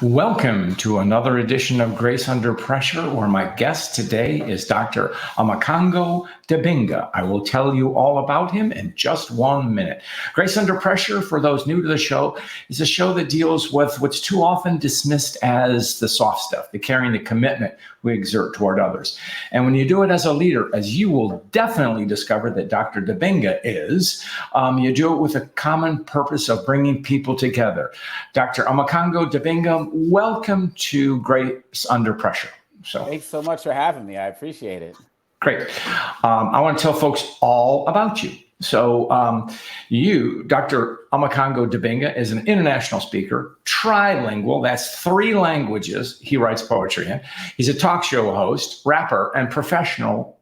Welcome to another edition of Grace Under Pressure, where my guest today is Dr. Omekongo Dibinga. I will tell you all about him in just 1 minute. Grace Under Pressure, for those new to the show, is a show that deals with what's too often dismissed as the soft stuff, the caring, the commitment we exert toward others. And when you do it as a leader, as you will definitely discover that Dr. Dibinga is, you do it with a common purpose of bringing people together. Dr. Omekongo Dibinga, welcome to Grace Under Pressure. Thanks so much for having me. I appreciate it. Great. I want to tell folks all about you. So you, Dr. Omekongo Dibinga, is an international speaker, trilingual. That's 3 languages he writes poetry in. He's a talk show host, rapper, and professional.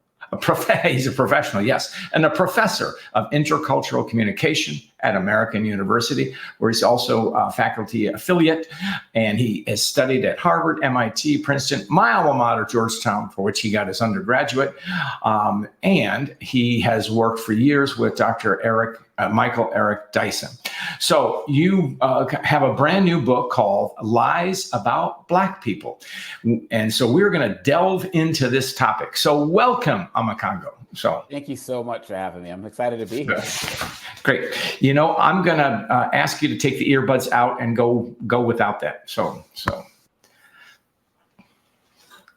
He's a professional, yes, and a professor of intercultural communication at American University, where he's also a faculty affiliate, and he has studied at Harvard, MIT, Princeton, my alma mater, Georgetown, for which he got his undergraduate, and he has worked for years with Dr. Michael Eric Dyson. So you have a brand new book called Lies About Black People. And so we're going to delve into this topic. So welcome, Omekongo. So thank you so much for having me. I'm excited to be here. Great. You know, I'm going to ask you to take the earbuds out and go without that. So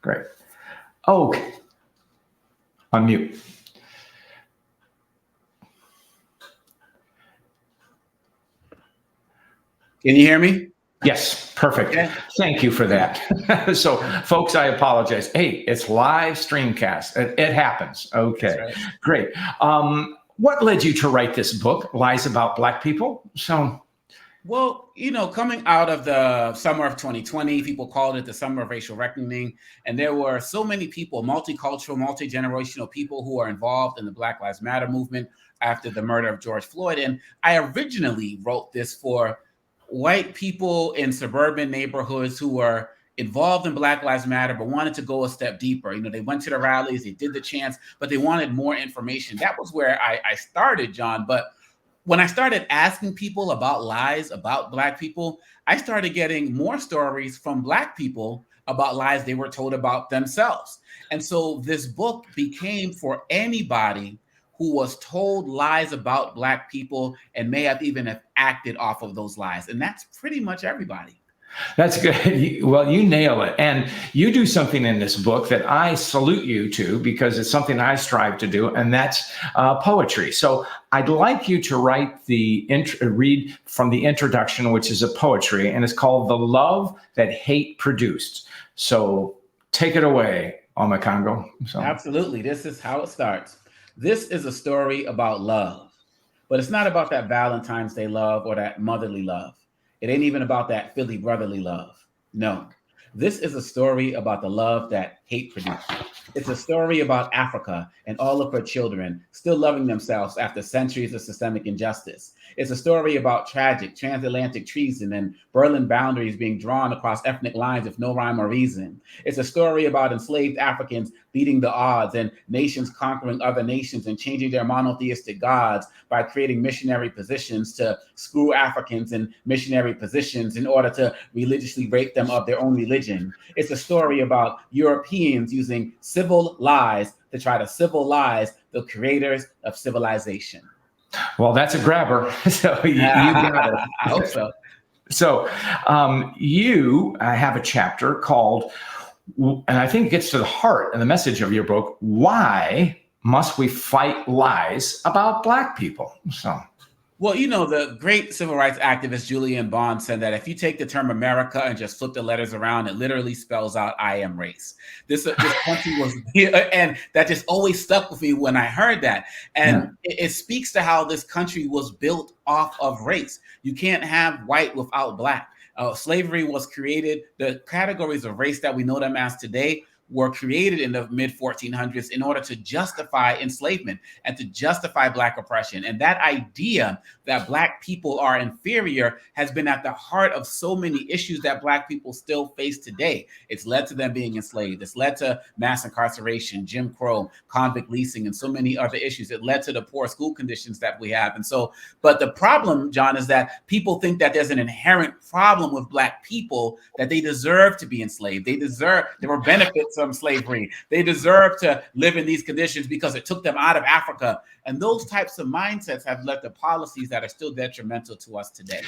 great. Okay. Unmute. Can you hear me? Yes, perfect. Okay. Thank you for that. So, folks, I apologize. Hey, it's live streamcast. It happens. Okay, right. Great. What led you to write this book, Lies About Black People? Well, you know, coming out of the summer of 2020, people called it the summer of racial reckoning. And there were so many people, multicultural, multi-generational people who are involved in the Black Lives Matter movement after the murder of George Floyd. And I originally wrote this for white people in suburban neighborhoods who were involved in Black Lives Matter, but wanted to go a step deeper. You know, they went to the rallies, they did the chants, but they wanted more information. That was where I started, John. But when I started asking people about lies about Black people, I started getting more stories from Black people about lies they were told about themselves. And so this book became for anybody who was told lies about Black people and may have even have acted off of those lies. And that's pretty much everybody. That's good. Well, you nail it. And you do something in this book that I salute you to, because it's something I strive to do, and that's poetry. So I'd like you to read from the introduction, which is a poetry, and it's called The Love That Hate Produced. So take it away, Omekongo. Absolutely. This is how it starts. This is a story about love, but it's not about that Valentine's Day love or that motherly love. It ain't even about that Philly brotherly love. No, this is a story about the love that hate produced. It's a story about Africa and all of her children still loving themselves after centuries of systemic injustice. It's a story about tragic transatlantic treason and Berlin boundaries being drawn across ethnic lines with no rhyme or reason. It's a story about enslaved Africans beating the odds and nations conquering other nations and changing their monotheistic gods by creating missionary positions to screw Africans in missionary positions in order to religiously rape them of their own religion. It's a story about Europeans using civil lies to try to civilize the creators of civilization. Well, that's a grabber. So you got it. I hope so. So you have a chapter called, and I think it gets to the heart and the message of your book, Why Must We Fight Lies About Black People? Well, you know, the great civil rights activist Julian Bond said that if you take the term America and just flip the letters around, it literally spells out I am race. This country was, and that just always stuck with me when I heard that. And it speaks to how this country was built off of race. You can't have white without Black. Slavery was created. The categories of race that we know them as today were created in the mid 1400s in order to justify enslavement and to justify Black oppression. And that idea that Black people are inferior has been at the heart of so many issues that Black people still face today. It's led to them being enslaved. It's led to mass incarceration, Jim Crow, convict leasing, and so many other issues. It led to the poor school conditions that we have. And so, but the problem, John, is that people think that there's an inherent problem with Black people, that they deserve to be enslaved. There were benefits from slavery. They deserve to live in these conditions because it took them out of Africa. And those types of mindsets have led to policies that are still detrimental to us today.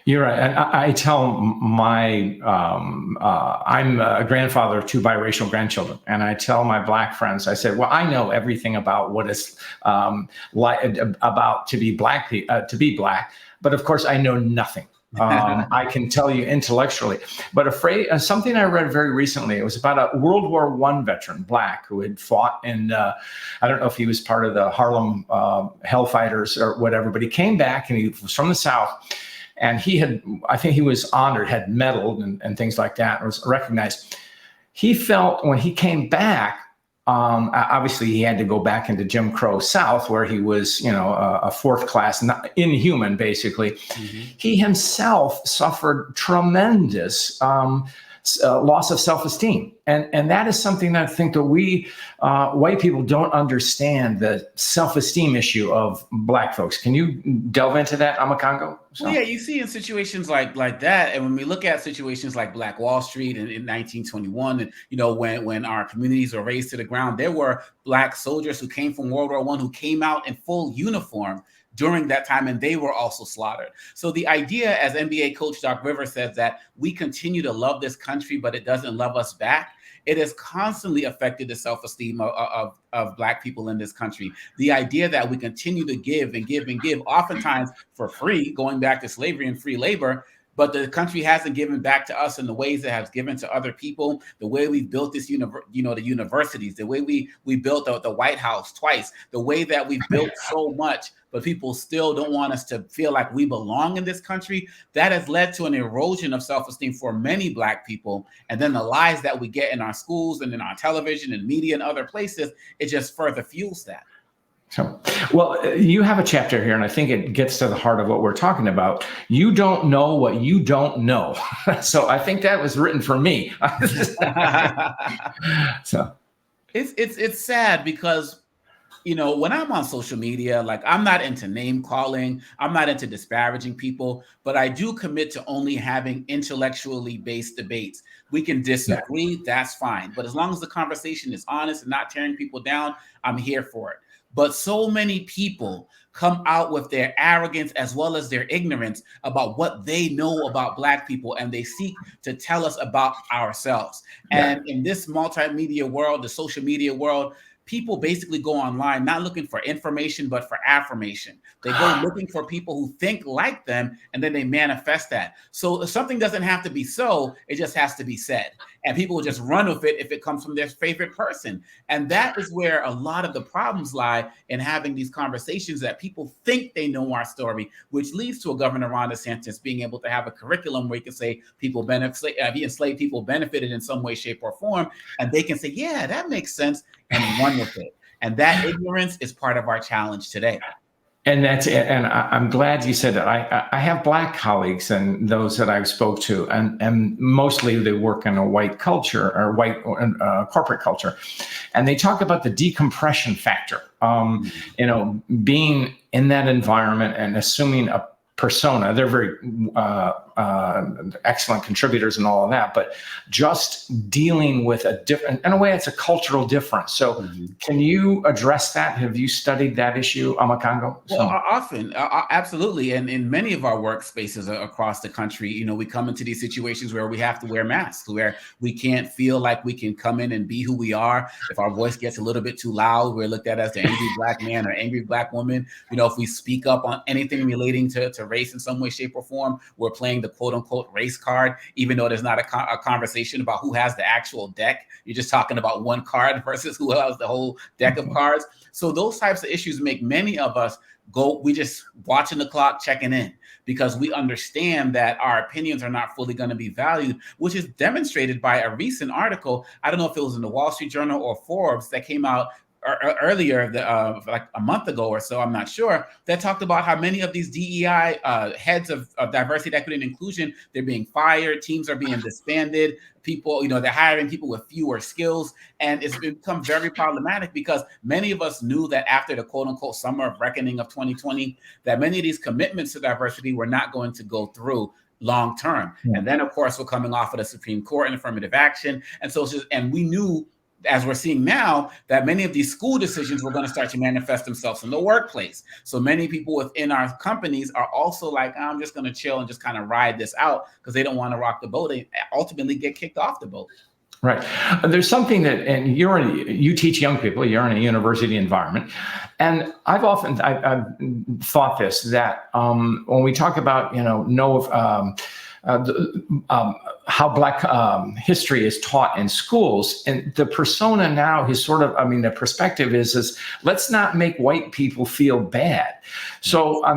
You're right. And I tell my, I'm a grandfather of 2 biracial grandchildren. And I tell my Black friends, I said, well, I know everything about what it's like about to be Black, but of course I know nothing. I can tell you intellectually, but something I read very recently, it was about a World War I veteran, Black, who had fought in, I don't know if he was part of the Harlem Hellfighters or whatever, but he came back and he was from the South. And I think he was honored, had medaled and things like that, and was recognized. He felt when he came back, obviously he had to go back into Jim Crow South, where he was, a 4th class, inhuman, basically. Mm-hmm. He himself suffered tremendous loss of self-esteem. And that is something that I think that we white people don't understand, the self-esteem issue of Black folks. Can you delve into that, Omekongo? So. Well, yeah, you see in situations like that, and when we look at situations like Black Wall Street in 1921, and when our communities were razed to the ground, there were Black soldiers who came from World War I who came out in full uniform during that time, and they were also slaughtered. So the idea, as NBA coach Doc Rivers says, that we continue to love this country, but it doesn't love us back, it has constantly affected the self-esteem of Black people in this country. The idea that we continue to give and give and give, oftentimes for free, going back to slavery and free labor, but the country hasn't given back to us in the ways it has given to other people. The way we've built this, the universities, the way we built the White House twice, the way that we've built so much, but people still don't want us to feel like we belong in this country. That has led to an erosion of self-esteem for many Black people. And then the lies that we get in our schools and in our television and media and other places, it just further fuels that. So, well, you have a chapter here, and I think it gets to the heart of what we're talking about. You don't know what you don't know. So I think that was written for me. So it's sad because, when I'm on social media, like, I'm not into name calling, I'm not into disparaging people, but I do commit to only having intellectually based debates. We can disagree, that's fine. But as long as the conversation is honest and not tearing people down, I'm here for it. But so many people come out with their arrogance as well as their ignorance about what they know about Black people, and they seek to tell us about ourselves. Yeah. And in this multimedia world, the social media world, people basically go online not looking for information, but for affirmation. They go looking for people who think like them, and then they manifest that. So if something doesn't have to be so, it just has to be said. And people will just run with it if it comes from their favorite person. And that is where a lot of the problems lie, in having these conversations that people think they know our story, which leads to a Governor Ron DeSantis being able to have a curriculum where he can say enslaved people benefited in some way, shape, or form. And they can say, yeah, that makes sense, and run with it. And that ignorance is part of our challenge today. And that's it. And I'm glad you said that. I have Black colleagues and those that I've spoke to, and mostly they work in a white culture or white corporate culture. And they talk about the decompression factor, being in that environment and assuming a persona. They're very excellent contributors and all of that, but just dealing with a different, in a way, it's a cultural difference. So can you address that? Have you studied that issue, Omekongo? Well, often, absolutely. And in many of our workspaces across the country, we come into these situations where we have to wear masks, where we can't feel like we can come in and be who we are. If our voice gets a little bit too loud, we're looked at as the angry Black man or angry Black woman. If we speak up on anything relating to race in some way, shape, or form, we're playing the quote unquote race card, even though there's not a conversation about who has the actual deck. You're just talking about one card versus who has the whole deck of cards. So those types of issues make many of us we just watching the clock, checking in, because we understand that our opinions are not fully going to be valued, which is demonstrated by a recent article. I don't know if it was in the Wall Street Journal or Forbes that came out earlier, like a month ago or so, I'm not sure, that talked about how many of these DEI heads of diversity, equity, and inclusion, they're being fired, teams are being disbanded, people, they're hiring people with fewer skills. And it's become very problematic because many of us knew that after the quote unquote summer of reckoning of 2020, that many of these commitments to diversity were not going to go through long term. Yeah. And then, of course, we're coming off of the Supreme Court and affirmative action. And so and we knew, as we're seeing now, that many of these school decisions were going to start to manifest themselves in the workplace. So many people within our companies are also like, I'm just going to chill and just kind of ride this out because they don't want to rock the boat. They ultimately get kicked off the boat. Right. There's something that, and you teach young people, you're in a university environment. And I've thought this, that when we talk about, how Black history is taught in schools, and the persona now is sort of, the perspective is let's not make white people feel bad. So, I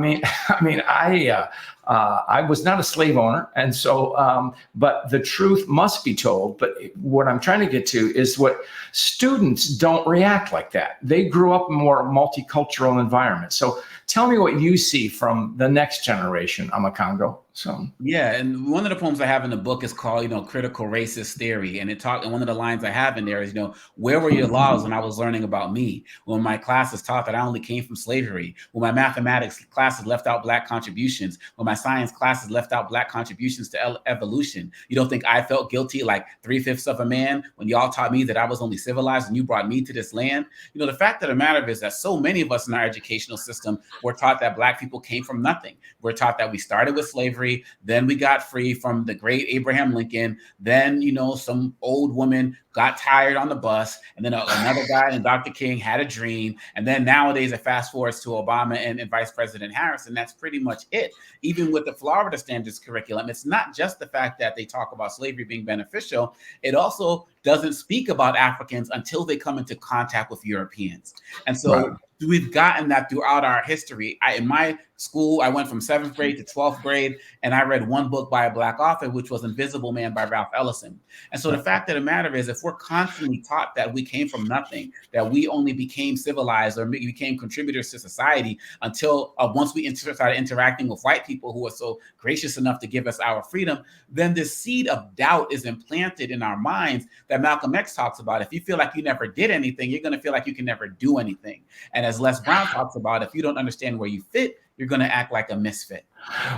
was not a slave owner, and so, but the truth must be told. But what I'm trying to get to is what students don't react like that. They grew up in more multicultural environments. So tell me what you see from the next generation, Omekongo. So yeah, and one of the poems I have in the book is called, Critical Racist Theory, and and one of the lines I have in there is, where were your laws when I was learning about me? When my classes taught that I only came from slavery? When my mathematics classes left out Black contributions? When my science classes left out Black contributions to evolution? You don't think I felt guilty like 3/5 of a man when y'all taught me that I was only civilized and you brought me to this land? The fact of the matter is that so many of us in our educational system were taught that Black people came from nothing. We're taught that we started with slavery, then we got free from the great Abraham Lincoln. Then, some old woman got tired on the bus. And then another guy and Dr. King had a dream. And then nowadays it fast forwards to Obama and Vice President Harris. And that's pretty much it. Even with the Florida Standards curriculum, it's not just the fact that they talk about slavery being beneficial. It also doesn't speak about Africans until they come into contact with Europeans. And so we've gotten that throughout our history. In my school, I went from 7th grade to 12th grade, and I read one book by a Black author, which was Invisible Man by Ralph Ellison. And so the fact of the matter is, if we're constantly taught that we came from nothing, that we only became civilized or became contributors to society until once we started interacting with white people who were so gracious enough to give us our freedom, then this seed of doubt is implanted in our minds that Malcolm X talks about. If you feel like you never did anything, you're going to feel like you can never do anything. And as Les Brown talks about, if you don't understand where you fit, you're going to act like a misfit.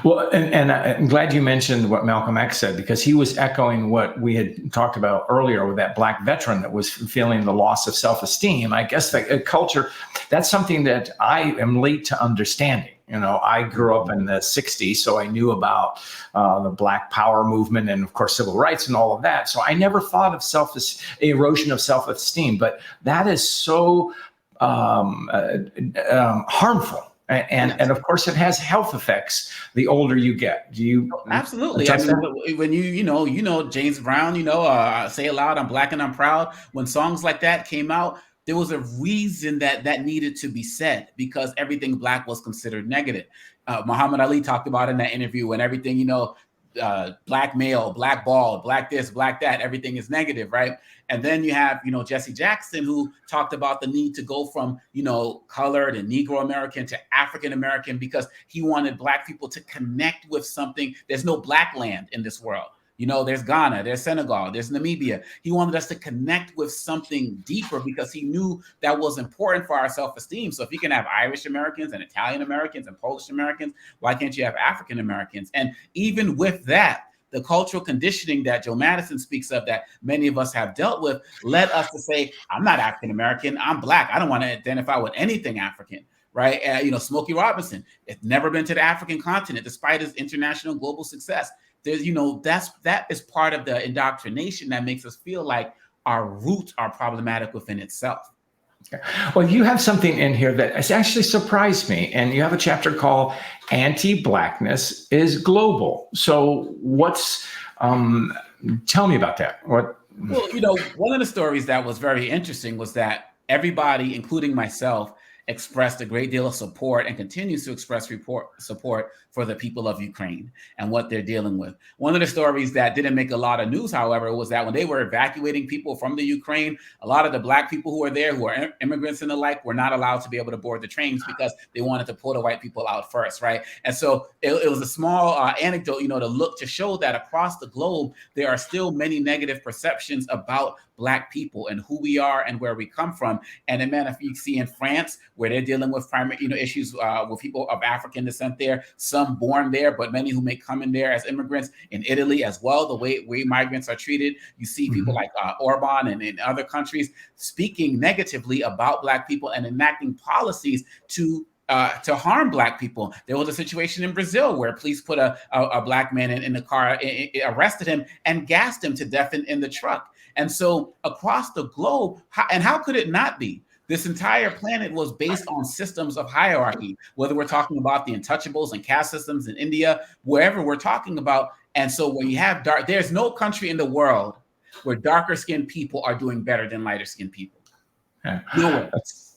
Well, and I'm glad you mentioned what Malcolm X said, because he was echoing what we had talked about earlier with that Black veteran that was feeling the loss of self-esteem. I guess that culture, that's something that I am late to understanding. I grew up in the 60s, so I knew about the Black Power movement and, of course, civil rights and all of that. So I never thought of erosion of self-esteem, but that is so harmful. And of course, it has health effects the older you get. Do you? Absolutely. When James Brown, Say It Loud, I'm Black and I'm Proud. When songs like that came out, there was a reason that needed to be said, because everything Black was considered negative. Muhammad Ali talked about in that interview, when everything, Black male, Black bald, Black this, Black that, everything is negative, right? And then you have, Jesse Jackson, who talked about the need to go from, colored and Negro American to African American, because he wanted Black people to connect with something. There's no Black land in this world. There's Ghana, there's Senegal, there's Namibia. He wanted us to connect with something deeper because he knew that was important for our self-esteem. So if you can have Irish Americans and Italian Americans and Polish Americans, why can't you have African Americans? And even with that, the cultural conditioning that Joe Madison speaks of, that many of us have dealt with, led us to say, I'm not African American, I'm Black. I don't want to identify with anything African. Right. Smokey Robinson, it's never been to the African continent, despite his international global success. There's, that is part of the indoctrination that makes us feel like our roots are problematic within itself. Well, you have something in here that has actually surprised me, and you have a chapter called "Anti-Blackness is Global." So, tell me about that. What? Well, one of the stories that was very interesting was that everybody, including myself, expressed a great deal of support and continues to express support for the people of Ukraine and what they're dealing with. One of the stories that didn't make a lot of news, however, was that when they were evacuating people from the Ukraine, a lot of the Black people who were there, who are immigrants and the like, were not allowed to be able to board the trains because they wanted to pull the white people out first, right? And so it was a small anecdote, to show that across the globe, there are still many negative perceptions about Black people and who we are and where we come from. And then, man, if you see in France, where they're dealing with primary, issues with people of African descent there, some born there, but many who may come in there as immigrants. In Italy as well, the way migrants are treated. You see people like Orban and in other countries speaking negatively about Black people and enacting policies to harm Black people. There was a situation in Brazil where police put a Black man in the car, arrested him, and gassed him to death in the truck. And so across the globe, how could it not be? This entire planet was based on systems of hierarchy, whether we're talking about the untouchables and caste systems in India, wherever we're talking about. And so when you have there's no country in the world where darker skinned people are doing better than lighter skinned people. Yeah. Nowhere.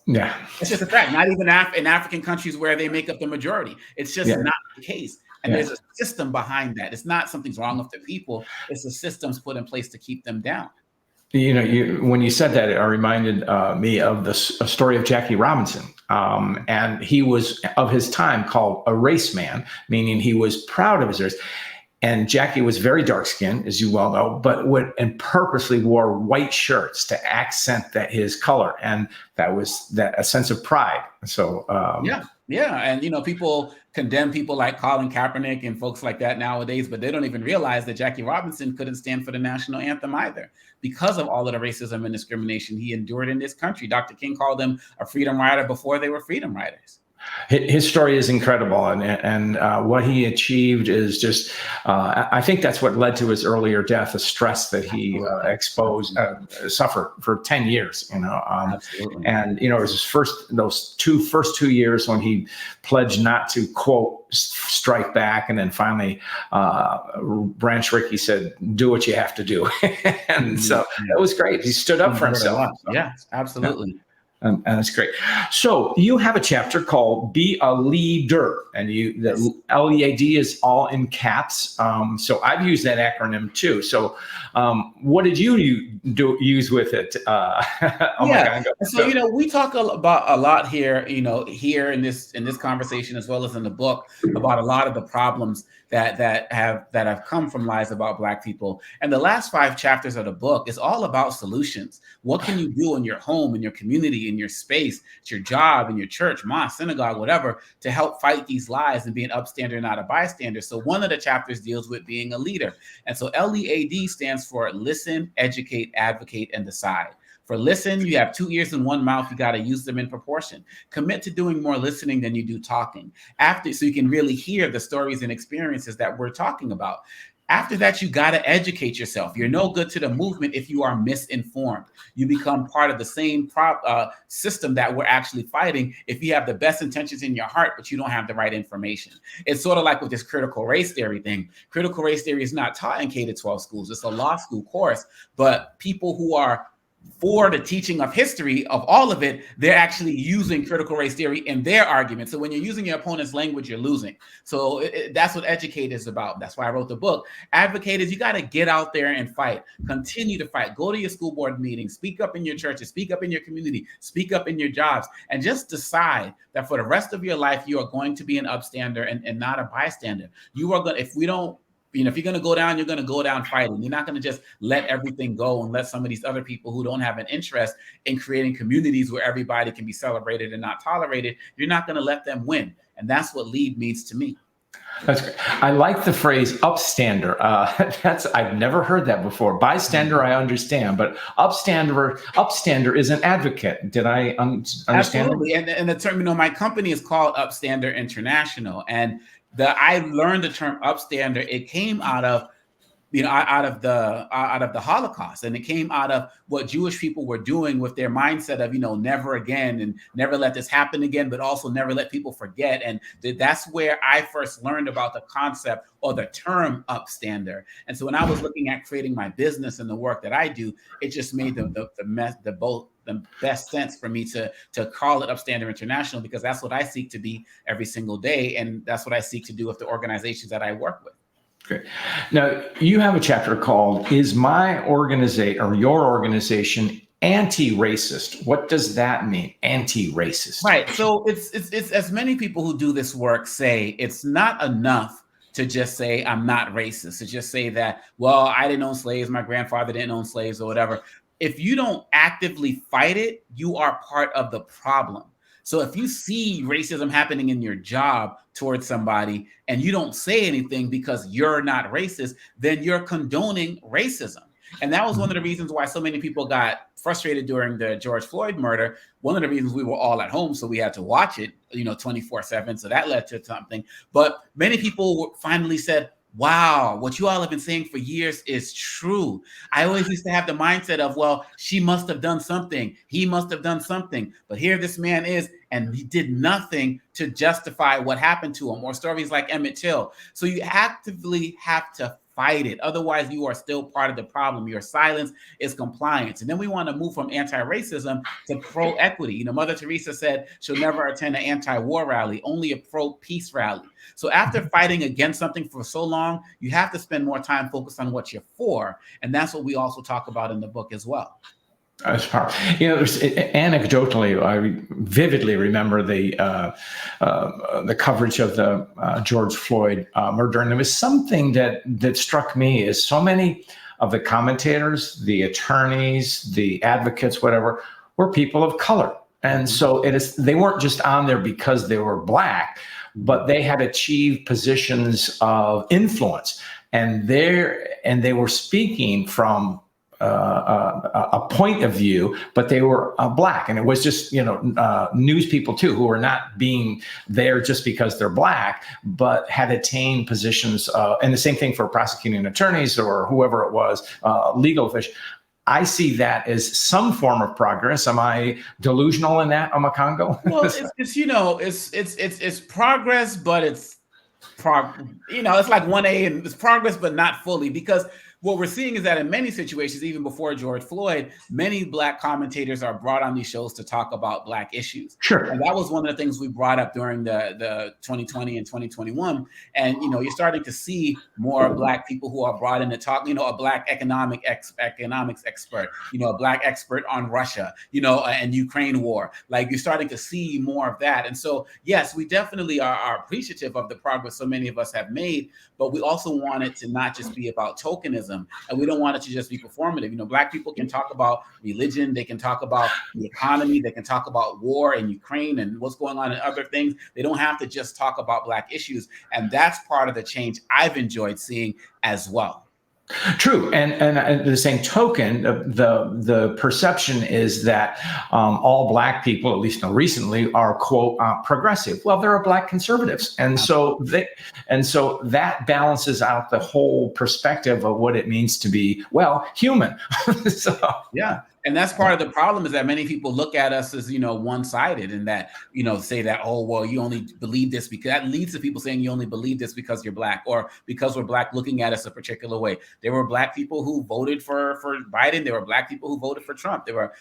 Yeah. It's just a fact. Not even in African countries where they make up the majority. It's just not the case. And there's a system behind that. It's not something's wrong with the people. It's the systems put in place to keep them down. When you said that, it reminded me of the story of Jackie Robinson. And he was, of his time, called a race man, meaning he was proud of his race. And Jackie was very dark skinned, as you well know, but purposely wore white shirts to accent his color. And that was a sense of pride. So, yeah. And, people condemn people like Colin Kaepernick and folks like that nowadays, but they don't even realize that Jackie Robinson couldn't stand for the national anthem either because of all of the racism and discrimination he endured in this country. Dr. King called him a freedom rider before they were freedom riders. His story is incredible, and what he achieved is just, I think that's what led to his earlier death, the stress that he suffered for 10 years, Absolutely. And, it was his first 2 years when he pledged not to, quote, strike back. And then finally, Branch Rickey said, do what you have to do. And so that was great. He stood up for himself. Yeah, absolutely. Yeah. And that's great. So you have a chapter called "Be a Leader," and the LEAD is all in caps. So I've used that acronym too. So what did you use with it? So we talk about a lot here. Here in this conversation, as well as in the book, about a lot of the problems that have come from lies about Black people. And the last 5 chapters of the book is all about solutions. What can you do in your home, in your community, in your space, at your job, in your church, mosque, synagogue, whatever, to help fight these lies and be an upstander, not a bystander? So one of the chapters deals with being a leader. And so LEAD stands for listen, educate, advocate, and decide. For listen, you have 2 ears and 1 mouth. You got to use them in proportion. Commit to doing more listening than you do talking. So you can really hear the stories and experiences that we're talking about. After that, you got to educate yourself. You're no good to the movement if you are misinformed. You become part of the same system that we're actually fighting if you have the best intentions in your heart, but you don't have the right information. It's sort of like with this critical race theory thing. Critical race theory is not taught in K-12 schools. It's a law school course, but people who are for the teaching of history of all of it, they're actually using critical race theory in their argument. So when you're using your opponent's language, you're losing. So that's what educate is about. That's why I wrote the book. Advocate is you got to get out there and fight. Continue to fight. Go to your school board meetings. Speak up in your churches. Speak up in your community. Speak up in your jobs. And just decide that for the rest of your life, you are going to be an upstander and not a bystander. You are going to, if you're going to go down, you're going to go down fighting. You're not going to just let everything go and let some of these other people who don't have an interest in creating communities where everybody can be celebrated and not tolerated. You're not going to let them win. And that's what lead means to me. That's great. I like the phrase upstander. I've never heard that before. Bystander, I understand, but upstander is an advocate. Did I understand? Absolutely. And the term, my company is called Upstander International. And I learned the term upstander. It came out of out of the Holocaust, and it came out of what Jewish people were doing with their mindset of never again, and never let this happen again, but also never let people forget. And that's where I first learned about the concept or the term upstander. And so when I was looking at creating my business and the work that I do, it just made the best sense for me to call it Upstander International, because that's what I seek to be every single day, and that's what I seek to do with the organizations that I work with. Great. Now, you have a chapter called "Is My Organization or Your Organization Anti-Racist?" What does that mean, anti-racist? Right. So it's as many people who do this work say, it's not enough to just say I'm not racist, to just say that, well, I didn't own slaves, my grandfather didn't own slaves, or whatever. If you don't actively fight it, you are part of the problem. So if you see racism happening in your job towards somebody and you don't say anything because you're not racist, then you're condoning racism. And that was one of the reasons why so many people got frustrated during the George Floyd murder. One of the reasons we were all at home, so we had to watch it, 24/7. So that led to something. But many people finally said, wow, what you all have been saying for years is true. I always used to have the mindset of, well, she must have done something. He must have done something. But here this man is, and he did nothing to justify what happened to him, or stories like Emmett Till. So you actively have to fight it. Otherwise, you are still part of the problem. Your silence is compliance. And then we want to move from anti-racism to pro-equity. Mother Teresa said she'll never attend an anti-war rally, only a pro-peace rally. So after fighting against something for so long, you have to spend more time focused on what you're for. And that's what we also talk about in the book as well. Anecdotally, I vividly remember the coverage of the George Floyd murder, and there was something that struck me is so many of the commentators, the attorneys, the advocates, whatever, were people of color, and so they weren't just on there because they were Black, but they had achieved positions of influence, and they were speaking from a point of view, but they were Black, and it was just news people too who were not being there just because they're Black, but had attained positions. And the same thing for prosecuting attorneys or whoever it was, legal officials. I see that as some form of progress. Am I delusional in that, Omekongo? Well, it's progress, but it's like 1A, and it's progress, but not fully, because what we're seeing is that in many situations, even before George Floyd, many Black commentators are brought on these shows to talk about Black issues. Sure. And that was one of the things we brought up during the 2020 and 2021. And, you're starting to see more Black people who are brought in to talk, a Black economics expert, a Black expert on Russia, and Ukraine war. Like, you're starting to see more of that. And so, yes, we definitely are appreciative of the progress so many of us have made, but we also want it to not just be about tokenism. And we don't want it to just be performative. Black people can talk about religion, they can talk about the economy, they can talk about war in Ukraine and what's going on in other things. They don't have to just talk about Black issues. And that's part of the change I've enjoyed seeing as well. True, and the same token, the perception is that all Black people, at least recently, are quote progressive. Well, there are Black conservatives, and so that balances out the whole perspective of what it means to be human. Yeah. And that's part of the problem, is that many people look at us as, one-sided, and that, say that, oh, well, you only believe this because that leads to people saying you only believe this because you're Black, or because we're Black looking at us a particular way. There were Black people who voted for Biden. There were Black people who voted for Trump. There were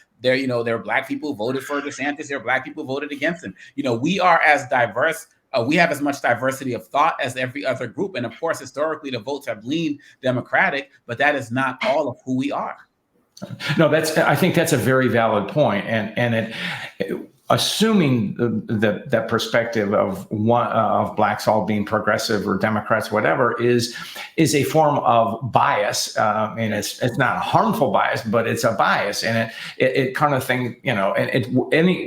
Black people who voted for DeSantis. There were Black people who voted against him. We are as diverse. We have as much diversity of thought as every other group. And of course, historically, the votes have leaned Democratic, but that is not all of who we are. No, I think that's a very valid point, and assuming that perspective of Blacks all being progressive or Democrats, whatever, is a form of bias. And it's not a harmful bias, but it's a bias, and it kind of thing,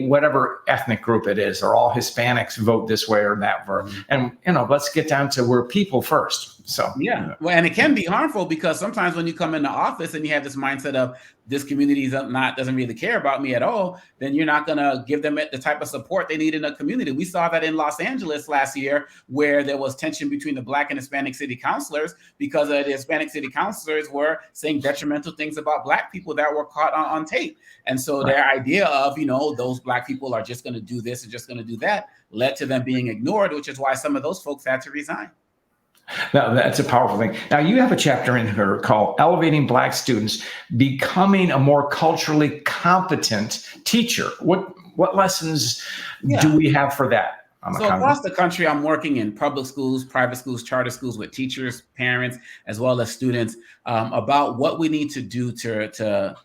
whatever ethnic group it is, or all Hispanics vote this way or that, and let's get down to we're people first. So yeah, well, and it can be harmful because sometimes when you come into office and you have this mindset of this community doesn't really care about me at all, then you're not going to give them the type of support they need in a community. We saw that in Los Angeles last year, where there was tension between the Black and Hispanic city councilors because the Hispanic city councilors were saying detrimental things about Black people that were caught on tape. And so their idea of, those Black people are just going to do this and just going to do that led to them being ignored, which is why some of those folks had to resign. Now, that's a powerful thing. Now, you have a chapter in here called Elevating Black Students, Becoming a More Culturally Competent Teacher. What lessons do we have for that? So across the country, I'm working in public schools, private schools, charter schools with teachers, parents, as well as students about what we need to do to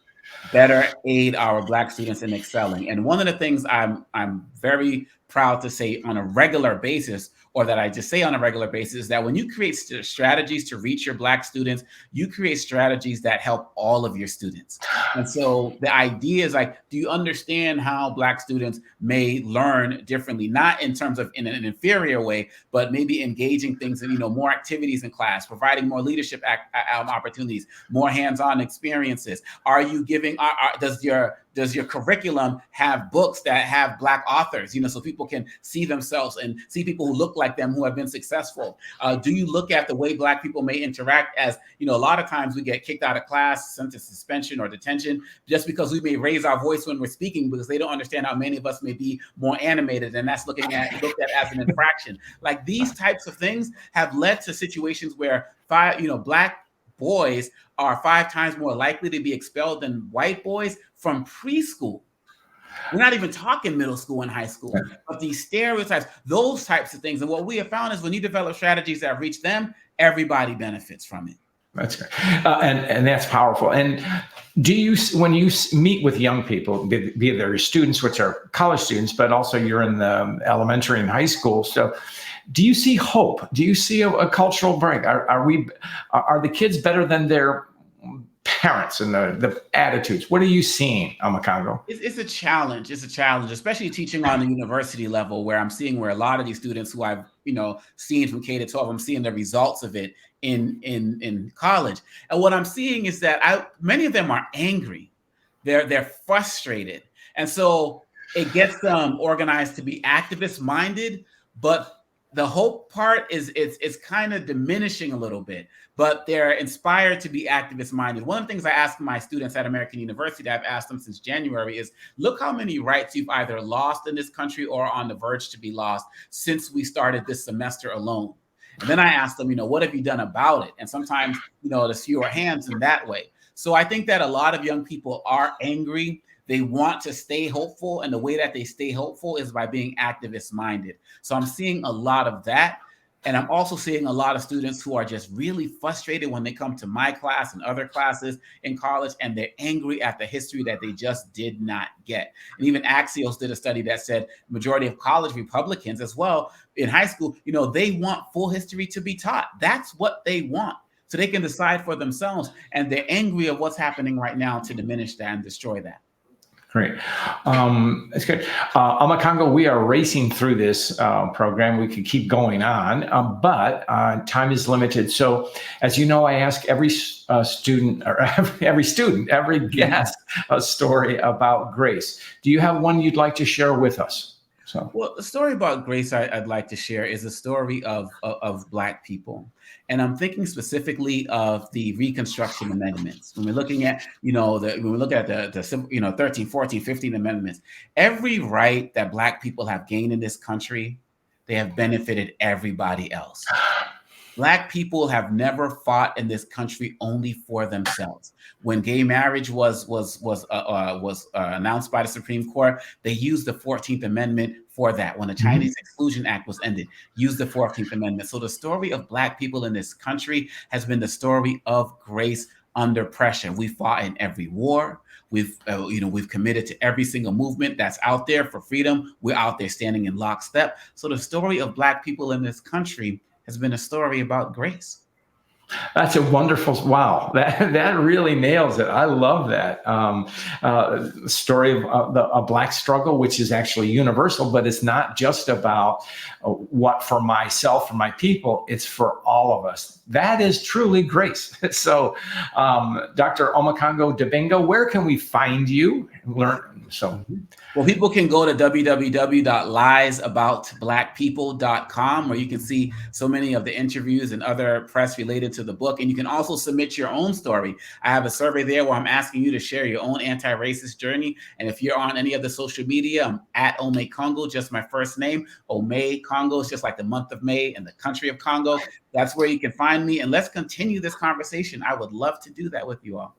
better aid our Black students in excelling. And one of the things I'm very proud to say on a regular basis, or that I just say on a regular basis, is that when you create strategies to reach your Black students, you create strategies that help all of your students. And so the idea is do you understand how Black students may learn differently, not in terms of in an inferior way, but maybe engaging things in, more activities in class, providing more leadership opportunities, more hands-on experiences. Are you giving, does your curriculum have books that have Black authors, so people can see themselves and see people who look like them who have been successful? Do you look at the way Black people may interact as, a lot of times we get kicked out of class, sent to suspension or detention, just because we may raise our voice when we're speaking because they don't understand how many of us may be more animated, and that's looked at as an infraction. These types of things have led to situations where Black boys are 5 times more likely to be expelled than white boys from preschool. We're not even talking middle school and high school, but these stereotypes, those types of things. And what we have found is when you develop strategies that reach them, everybody benefits from it. That's great. And that's powerful. And when you meet with young people, be they students, which are college students, but also you're in the elementary and high school. So do you see hope? Do you see a cultural break? Are the kids better than their parents and the attitudes? What are you seeing, Omekongo? It's a challenge. It's a challenge, especially teaching on the university level, where I'm seeing where a lot of these students who I've seen from K to 12, I'm seeing the results of it in college. And what I'm seeing is that many of them are angry. They're frustrated, and so it gets them organized to be activist minded, but the hope part it's kind of diminishing a little bit, but they're inspired to be activist minded. One of the things I ask my students at American University, I've asked them since January, is look how many rights you've either lost in this country or on the verge to be lost since we started this semester alone. And then I ask them, what have you done about it? And sometimes, there's fewer hands in that way. So I think that a lot of young people are angry. They want to stay hopeful, and the way that they stay hopeful is by being activist minded. So I'm seeing a lot of that. And I'm also seeing a lot of students who are just really frustrated when they come to my class and other classes in college, and they're angry at the history that they just did not get. And even Axios did a study that said majority of college Republicans as well in high school, they want full history to be taught. That's what they want, so they can decide for themselves. And they're angry of what's happening right now to diminish that and destroy that. Great. That's good. Omekongo, we are racing through this program. We could keep going on, but time is limited. So, as you know, I ask every student or every guest a story about grace. Do you have one you'd like to share with us? Well, the story about grace I'd like to share is a story of Black people. And I'm thinking specifically of the Reconstruction Amendments. When we're looking at, when we look at the 13, 14, 15 amendments, every right that Black people have gained in this country, they have benefited everybody else. Black people have never fought in this country only for themselves. When gay marriage was announced by the Supreme Court, they used the 14th Amendment for that. When the Chinese Exclusion Act was ended, used the 14th Amendment. So the story of Black people in this country has been the story of grace under pressure. We fought in every war. We've committed to every single movement that's out there for freedom. We're out there standing in lockstep. So the story of Black people in this country has been a story about grace. That's a wonderful, wow, that really nails it. I love that story of a Black struggle, which is actually universal, but it's not just about what for myself, for my people, it's for all of us. That is truly grace. So, Dr. Omekongo Dibinga, where can we find you? Well, people can go to www.liesaboutblackpeople.com, where you can see so many of the interviews and other press related to the book. And you can also submit your own story. I have a survey there where I'm asking you to share your own anti-racist journey. And if you're on any of the social media, I'm at Omekongo, just my first name. Omekongo is just like the month of May and the country of Congo. That's where you can find me. And let's continue this conversation. I would love to do that with you all.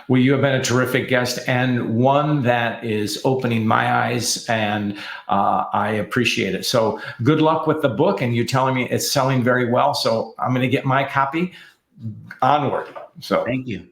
Well, you have been a terrific guest and one that is opening my eyes, and I appreciate it. So good luck with the book, and you telling me it's selling very well. So I'm going to get my copy. Onward. So thank you.